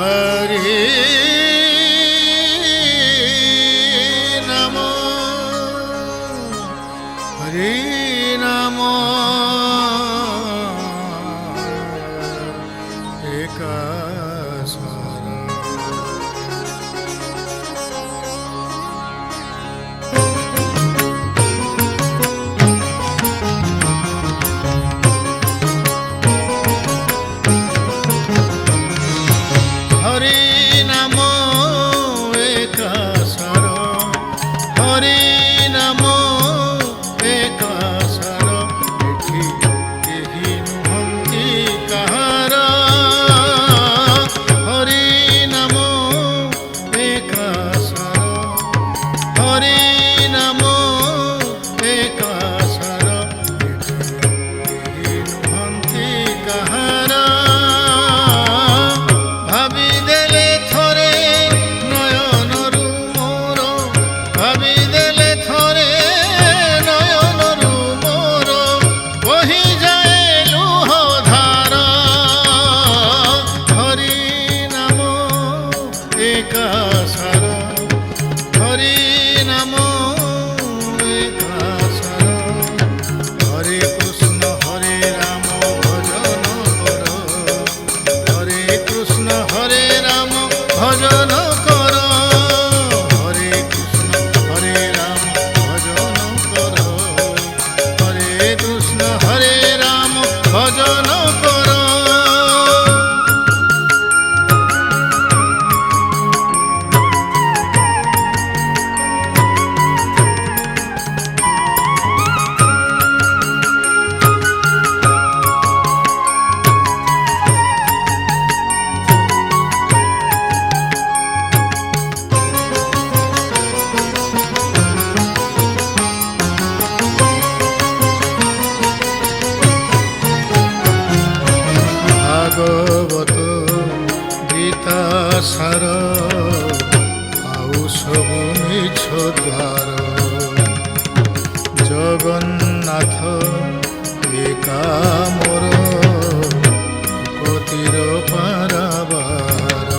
হরি নাম হরি নাম একাসার হরি নাম একাসার হরি নাম একাসার এଠି কেহি নুহନ୍ତି কাহার হরি নাম একাসার হরি নাম একাসার এଠି কেহি নুহନ୍ତି কাহার ভাবিদেলে থরে নয়নরু মোর ভাবিদেলে থরে নয়নরু মোর বহি যায় লুহ ধার হরি নাম একাসার হরি নাম একাসার হরে কৃষ্ণ হরে রাম ভজন কর হরে কৃষ্ণ হরে রাম ভজন কর হরে কৃষ্ণ হরে রাম ভজন কর হরে কৃষ্ণ হরে রাম ভজন কর ভাগবত গীতা সার আউ সবু মিছ দ্বার জগন্নাথ একা মোর গতির পারাবার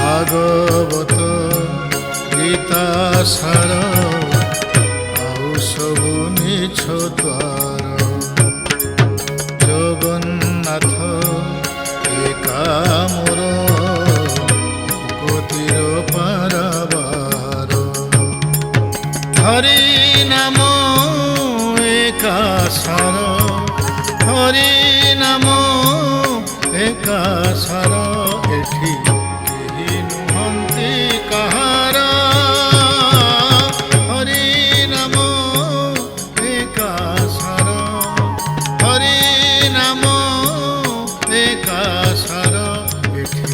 ভাগবত গীতা সার সবু মিছ দ্বার জগন্নাথ একা মোর গতির পারাবার হরি নাম একাসার হরি নাম একাসার এଠି কেহি নুহନ୍ତି কাহার হরি নাম একাসার হরি নাম একাসার এଠି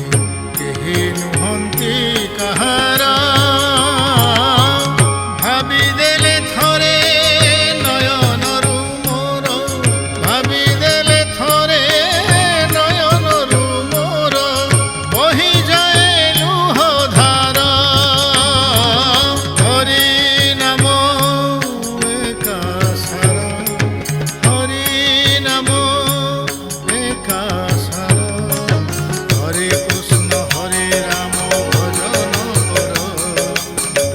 কেহি নুহନ୍ତି কাহার ভাবিদেলে থরে নয়নরু মোর ভাবিদেলে থরে নয়নরু মোর বহি যায় লুহ ধার হরি নাম একাসার হরি নাম একাসার হরে কৃষ্ণ হরে রাম ভজন কর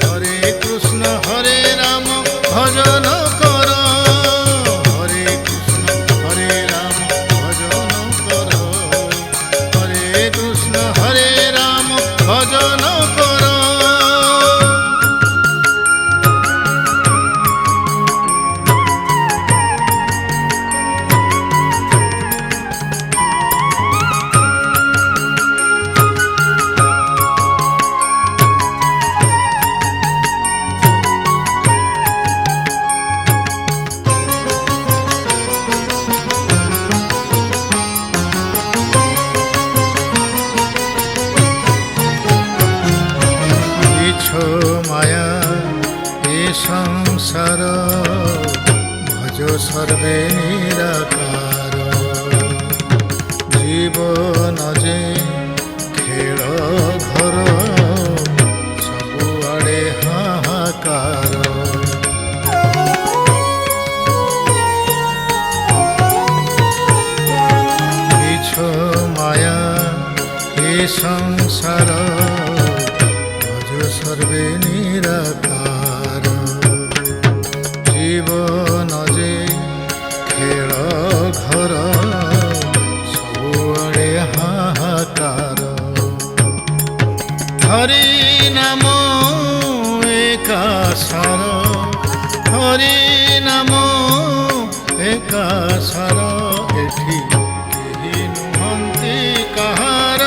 হরে কৃষ্ণ হরে রাম ভজন কর হরে কৃষ্ণ হরে রাম ভজন কর হরে কৃষ্ণ হরে রাম ভজন কর মায়া এ সংসার ভজ সর্বে নিরাকার জীবন যে খেল ঘর ସବୁଆଡ଼େ হাহাকার সংসার ভজ সর্বে নিরাকার। জীবন যে খেল ঘর ସବୁଆଡ଼େ হাহাকার। হরি নাম একা সার, হরি নাম একা সার, এଠି কেହି ନୁହନ୍ତି କାହାର।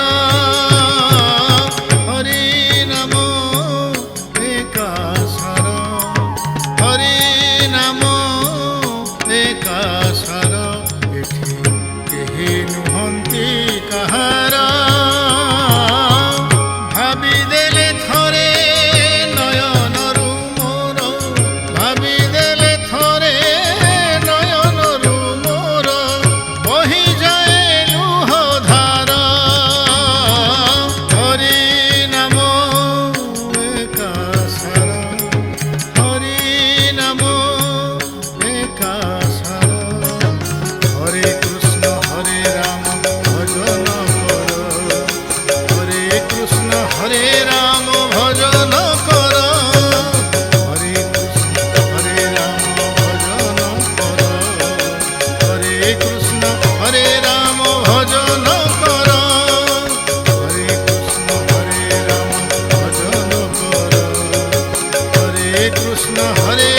ହରି ନାମ ଏକା ସାର, ହରି ନାମ ଏକା ସାର, ଏଠି କେହି ନୁହନ୍ତି କାହାର। ଭାବିଦେଲେ ଥରେ ନୟନରୁ ମୋର, ଭାବିଦେଲେ ଥରେ ନୟନରୁ ମୋର, ବହିଯାଏ ଲୁହ ଧାର। ହରି ନାମ ଏକା ସାର, ହରି ନାମ ଏକା ସାର। হরে কৃষ্ণ হরে রাম ভজন কর, হরে কৃষ্ণ হরে রাম ভজন কর, হরে কৃষ্ণ হরে রাম ভজন কর, হরে কৃষ্ণ হরে রাম ভজন কর, হরে কৃষ্ণ হরে রাম ভজন কর, হরে কৃষ্ণ হরে